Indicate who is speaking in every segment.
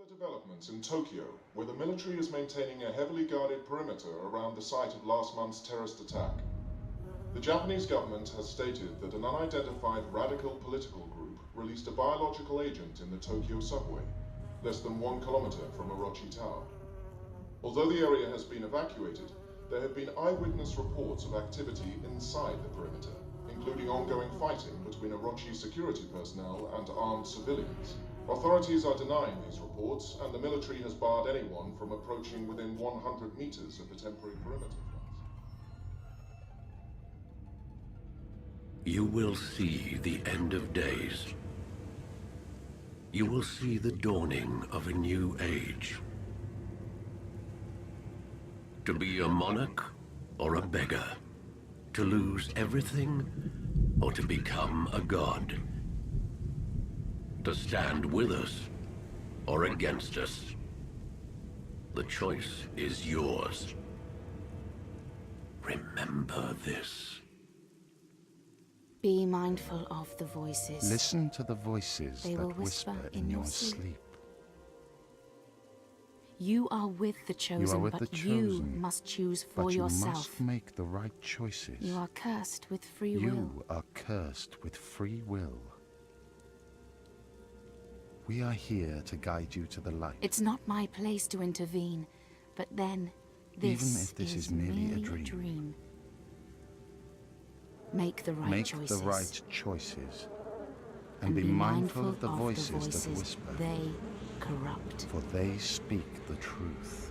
Speaker 1: developments in Tokyo, where the military is maintaining a heavily guarded perimeter around the site of last month's terrorist attack. The Japanese government has stated that an unidentified radical political group released a biological agent in the Tokyo subway, less than 1 kilometer from Orochi Tower. Although the area has been evacuated, there have been eyewitness reports of activity inside the perimeter, including ongoing fighting between Orochi security personnel and armed civilians. Authorities are denying these reports, and the military has barred anyone from approaching within 100 meters of the temporary perimeter.
Speaker 2: You will see the end of days. You will see the dawning of a new age. To be a monarch or a beggar. To lose everything or to become a god. To stand with us or against us. The choice is yours. Remember this.
Speaker 3: Be mindful of the voices.
Speaker 4: Listen to the voices
Speaker 3: They
Speaker 4: that
Speaker 3: will whisper
Speaker 4: in your sleep.
Speaker 3: You are with the chosen,
Speaker 4: with
Speaker 3: but
Speaker 4: the
Speaker 3: you
Speaker 4: chosen,
Speaker 3: must choose for
Speaker 4: But you
Speaker 3: yourself.
Speaker 4: must make the right choices.
Speaker 3: You are cursed with free will.
Speaker 4: You are cursed with free will. We are here to guide you to the light.
Speaker 3: It's not my place to intervene, but then this,
Speaker 4: Even if this is merely a dream.
Speaker 3: Make the right
Speaker 4: Make
Speaker 3: choices.
Speaker 4: the right choices. And be mindful of the voices that whisper.
Speaker 3: They corrupt.
Speaker 4: For they speak the truth.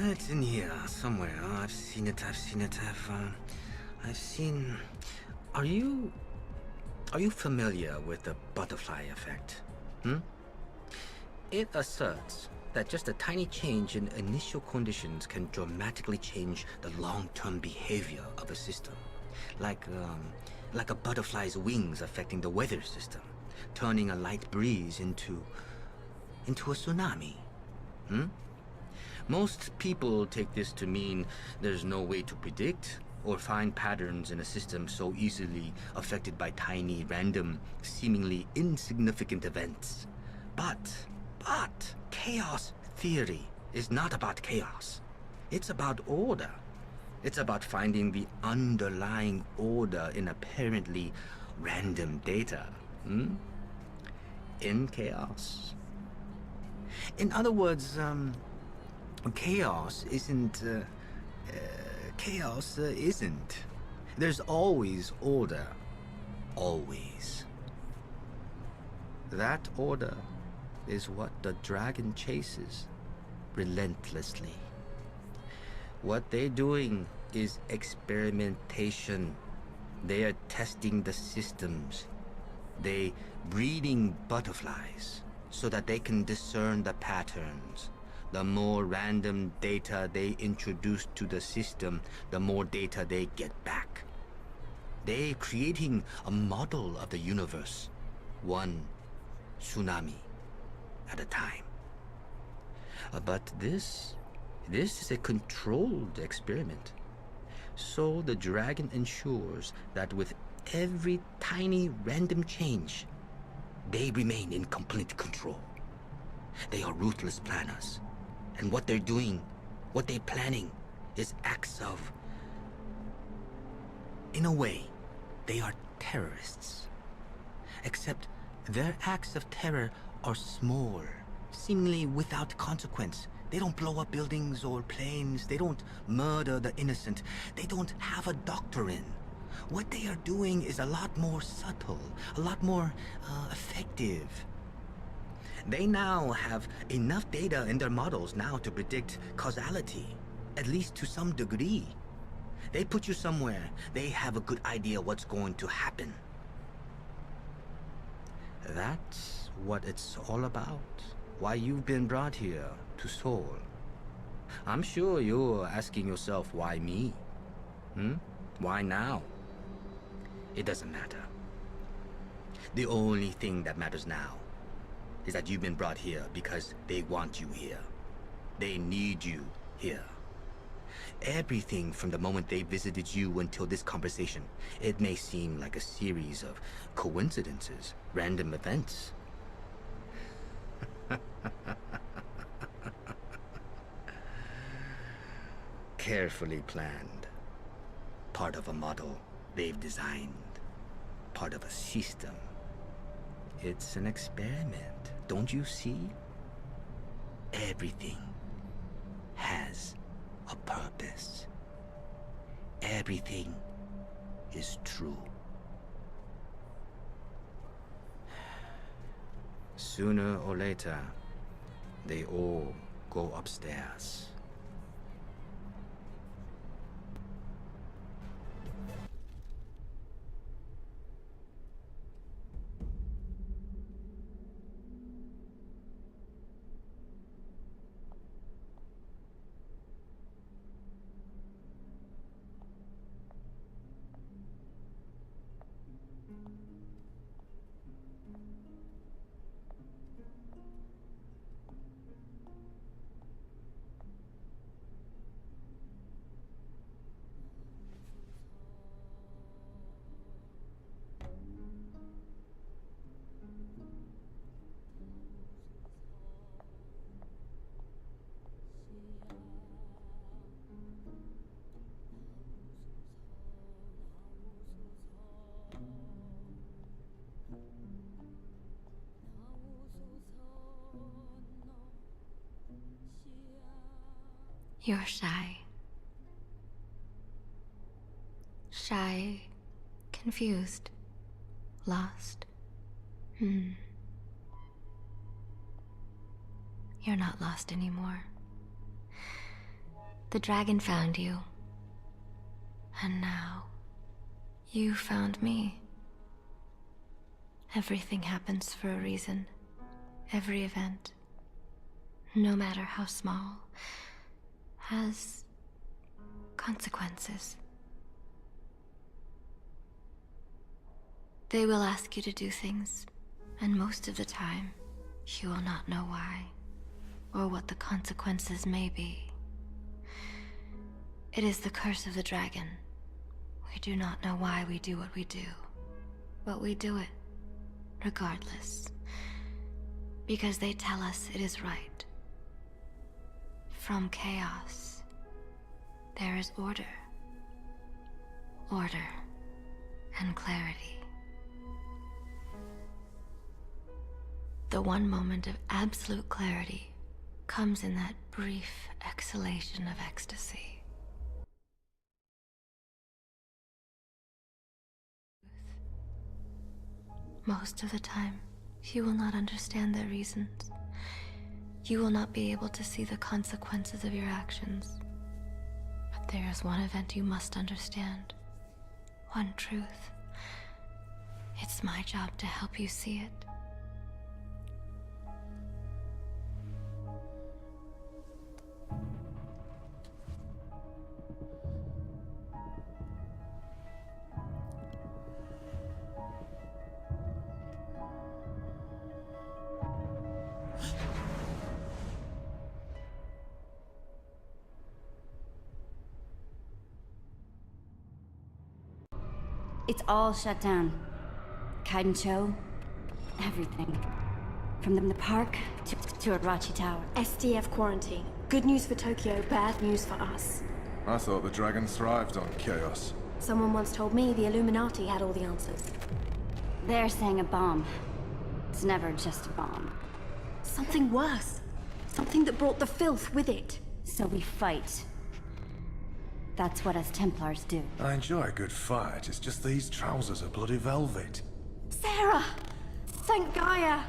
Speaker 5: It's in here somewhere. I've seen it. I've seen. Are you familiar with the butterfly effect? It asserts that just a tiny change in initial conditions can dramatically change the long-term behavior of a system, like a butterfly's wings affecting the weather system, turning a light breeze into a tsunami. Most people take this to mean there's no way to predict or find patterns in a system so easily affected by tiny, random, seemingly insignificant events. But chaos theory is not about chaos. It's about order. It's about finding the underlying order in apparently random data. In chaos. In other words, chaos isn't. Chaos isn't. There's always order. Always. That order is what the dragon chases relentlessly. What they're doing is experimentation. They are testing the systems. They breeding butterflies so that they can discern the patterns. The more random data they introduce to the system, the more data they get back. They're creating a model of the universe, one tsunami at a time. But this is a controlled experiment. So the dragon ensures that with every tiny random change, they remain in complete control. They are ruthless planners. And what they're doing, what they're planning, is acts of... In a way, they are terrorists. Except their acts of terror are small, seemingly without consequence. They don't blow up buildings or planes. They don't murder the innocent. They don't have a doctrine. What they are doing is a lot more subtle, a lot more effective. They now have enough data in their models now to predict causality, at least to some degree. They put you somewhere, they have a good idea what's going to happen. That's what it's all about. Why you've been brought here to Seoul. I'm sure you're asking yourself, why me? Why now? It doesn't matter. The only thing that matters now is that you've been brought here because they want you here. They need you here. Everything from the moment they visited you until this conversation, it may seem like a series of coincidences, random events. Carefully planned. Part of a model they've designed. Part of a system. It's an experiment, don't you see? Everything has a purpose. Everything is true. Sooner or later, they all go upstairs.
Speaker 3: You're shy. Shy, confused, lost. You're not lost anymore.
Speaker 6: The dragon found you. And now, you found me. Everything happens for a reason. Every event, no matter how small, has consequences. They will ask you to do things, and most of the time, you will not know why, or what the consequences may be. It is the curse of the dragon. We do not know why we do what we do, but we do it, regardless. Because they tell us it is right. From chaos, there is order. Order and clarity. The one moment of absolute clarity comes in that brief exhalation of ecstasy. Most of the time, you will not understand their reasons. You will not be able to see the consequences of your actions. But there is one event you must understand. One truth. It's my job to help you see it.
Speaker 7: It's all shut down. Kaidencho, everything. From the park to Arachi Tower.
Speaker 8: SDF quarantine. Good news for Tokyo, bad news for us.
Speaker 9: I thought the dragon thrived on chaos.
Speaker 8: Someone once told me the Illuminati had all the answers.
Speaker 7: They're saying a bomb. It's never just a bomb.
Speaker 8: Something worse. Something that brought the filth with it.
Speaker 7: So we fight. That's what us Templars do.
Speaker 9: I enjoy a good fight, it's just these trousers are bloody velvet.
Speaker 8: Sarah! Thank Gaia!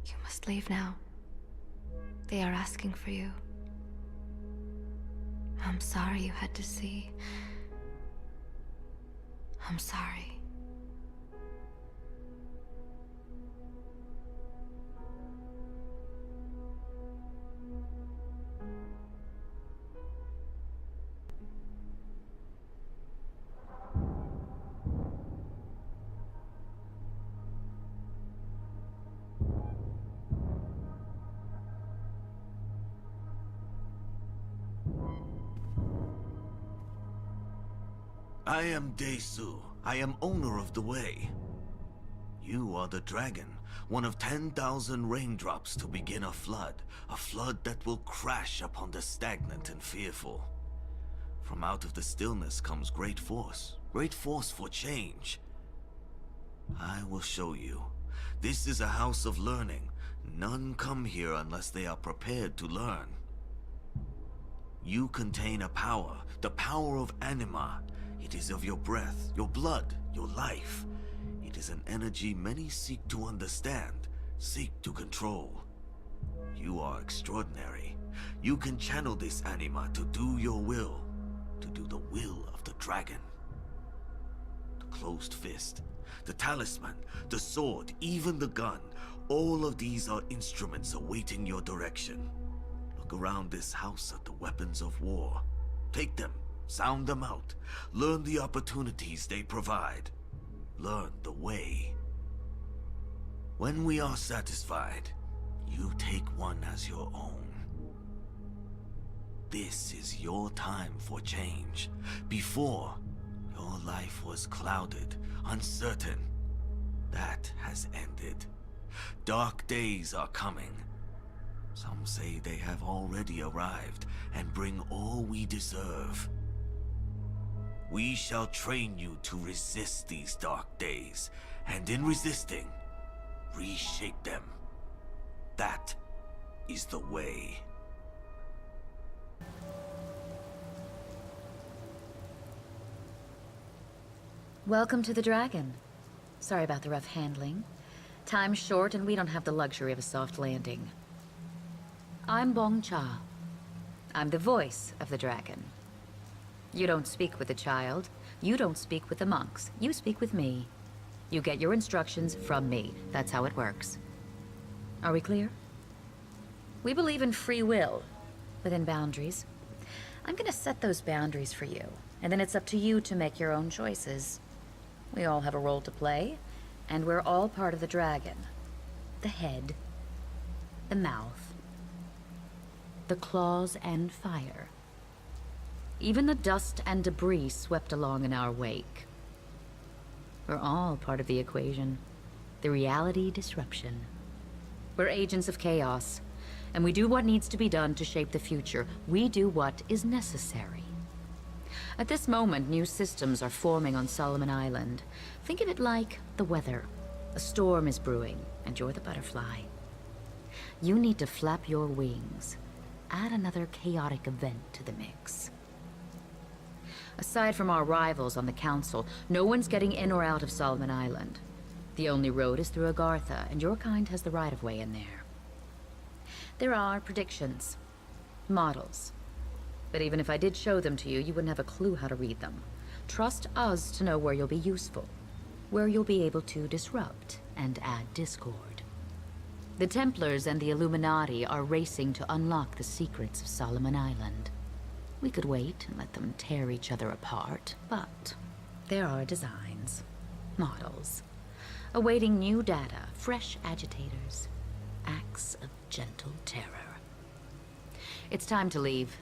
Speaker 6: You must leave now. They are asking for you. I'm sorry you had to see. I'm sorry.
Speaker 10: I am Desu. I am owner of the way. You are the dragon, one of 10,000 raindrops to begin a flood that will crash upon the stagnant and fearful. From out of the stillness comes great force for change. I will show you. This is a house of learning. None come here unless they are prepared to learn. You contain a power, the power of anima. It is of your breath, your blood, your life. It is an energy many seek to understand, seek to control. You are extraordinary. You can channel this anima to do your will, to do the will of the dragon. The closed fist, the talisman, the sword, even the gun, all of these are instruments awaiting your direction. Look around this house at the weapons of war. Take them. Sound them out. Learn the opportunities they provide. Learn the way. When we are satisfied, you take one as your own. this is your time for change. Before, your life was clouded, uncertain. That has ended. Dark days are coming. Some say they have already arrived and bring all we deserve. We shall train you to resist these dark days, and in resisting, reshape them. That is the way.
Speaker 11: Welcome to the Dragon. Sorry about the rough handling. Time's short and we don't have the luxury of a soft landing. I'm Bong Cha. I'm the voice of the Dragon. You don't speak with the child. You don't speak with the monks. You speak with me. You get your instructions from me. That's how it works. Are we clear? We believe in free will, within boundaries. I'm gonna set those boundaries for you, and then it's up to you to make your own choices. We all have a role to play, and we're all part of the Dragon. The head, the mouth, the claws and fire. Even the dust and debris swept along in our wake. We're all part of the equation. The reality disruption. We're agents of chaos, and we do what needs to be done to shape the future. We do what is necessary. At this moment, new systems are forming on Solomon Island. Think of it like the weather. A storm is brewing, and you're the butterfly. You need to flap your wings. Add another chaotic event to the mix. Aside from our rivals on the Council, no one's getting in or out of Solomon Island. The only road is through Agartha, and your kind has the right-of-way in there. There are predictions. Models. But even if I did show them to you, you wouldn't have a clue how to read them. Trust us to know where you'll be useful. Where you'll be able to disrupt and add discord. The Templars and the Illuminati are racing to unlock the secrets of Solomon Island. We could wait and let them tear each other apart, but there are designs, models, awaiting new data, fresh agitators, acts of gentle terror. It's time to leave.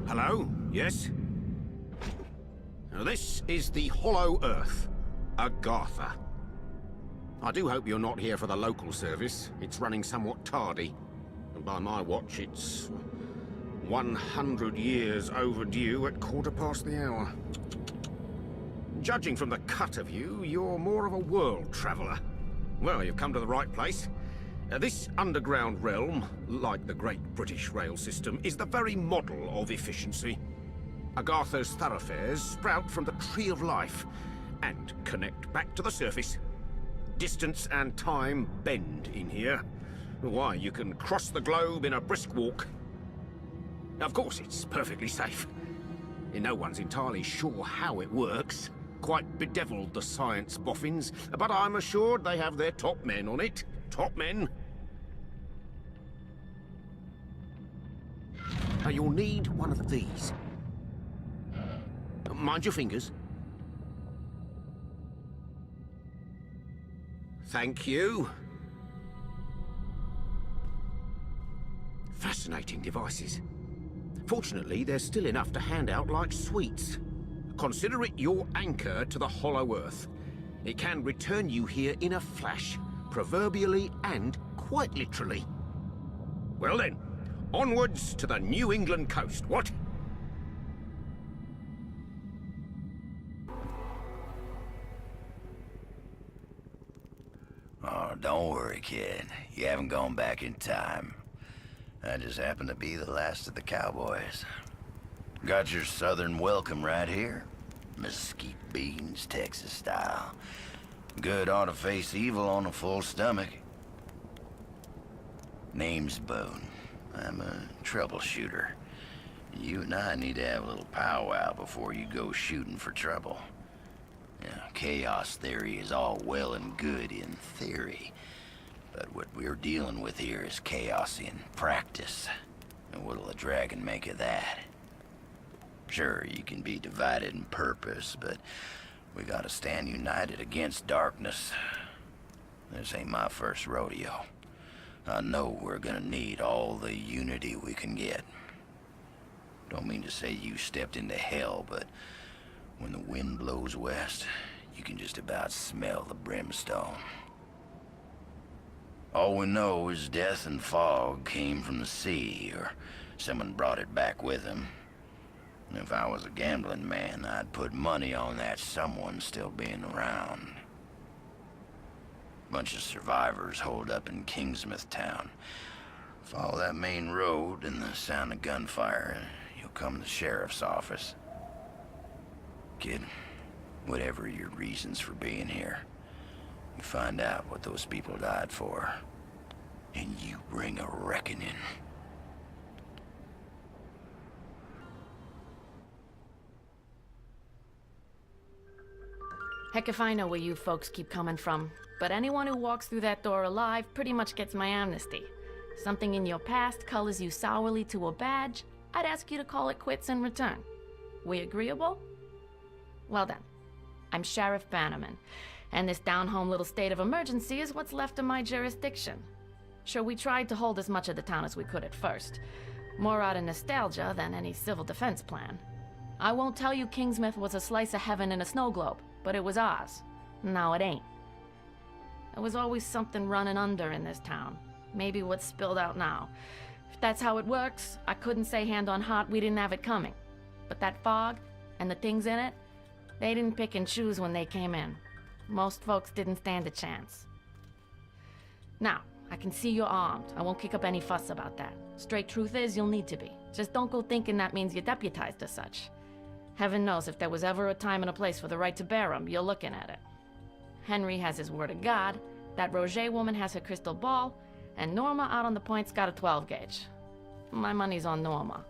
Speaker 12: Hello? Yes? Now this is the Hollow Earth, Agartha. I do hope you're not here for the local service. It's running somewhat tardy. And by my watch, it's 100 years overdue at 1:15. Judging from the cut of you, you're more of a world traveler. Well, you've come to the right place. This underground realm, like the great British rail system, is the very model of efficiency. Agartha's thoroughfares sprout from the Tree of Life and connect back to the surface. Distance and time bend in here. Why, you can cross the globe in a brisk walk. Of course, it's perfectly safe. No one's entirely sure how it works. Quite bedeviled, the science boffins, but I'm assured they have their top men on it. Top men. Now you'll need one of these. Mind your fingers. Thank you. Fascinating devices. Fortunately, there's still enough to hand out like sweets. Consider it your anchor to the Hollow Earth. It can return you here in a flash, proverbially and quite literally. Well then, onwards to the New England coast, what?
Speaker 13: Oh, don't worry, kid. You haven't gone back in time. I just happen to be the last of the cowboys. Got your southern welcome right here. Mesquite beans, Texas style. Good ought to face evil on a full stomach. Name's Boone. I'm a troubleshooter. You and I need to have a little powwow before you go shooting for trouble. Chaos theory is all well and good in theory, But what we're dealing with here is chaos in practice. And what'll a dragon make of that? Sure, you can be divided in purpose, but we gotta stand united against darkness. This ain't my first rodeo. I know we're gonna need all the unity we can get. Don't mean to say you stepped into hell, but when the wind blows west, you can just about smell the brimstone. All we know is death and fog came from the sea, or someone brought it back with him. And if I was a gambling man, I'd put money on that someone still being around. Bunch of survivors holed up in Kingsmouth town. Follow that main road and the sound of gunfire, you'll come to the sheriff's office. Kid, whatever your reasons for being here, you find out what those people died for, and you bring a reckoning.
Speaker 14: Heck if I know where you folks keep coming from, but anyone who walks through that door alive pretty much gets my amnesty. Something in your past colors you sourly to a badge, I'd ask you to call it quits in return. We agreeable? Well then, I'm Sheriff Bannerman, and this down-home little state of emergency is what's left of my jurisdiction. Sure, we tried to hold as much of the town as we could at first, more out of nostalgia than any civil defense plan. I won't tell you Kingsmouth was a slice of heaven in a snow globe, but it was ours. Now it ain't. There was always something running under in this town. Maybe what's spilled out now. If that's how it works, I couldn't say hand on heart we didn't have it coming. But that fog, and the things in it, they didn't pick and choose when they came in. Most folks didn't stand a chance. Now, I can see you're armed. I won't kick up any fuss about that. Straight truth is, you'll need to be. Just don't go thinking that means you're deputized as such. Heaven knows if there was ever a time and a place for the right to bear 'em, you're looking at it. Henry has his word of God, that Roger woman has her crystal ball, and Norma out on the point's got a 12 gauge. My money's on Norma.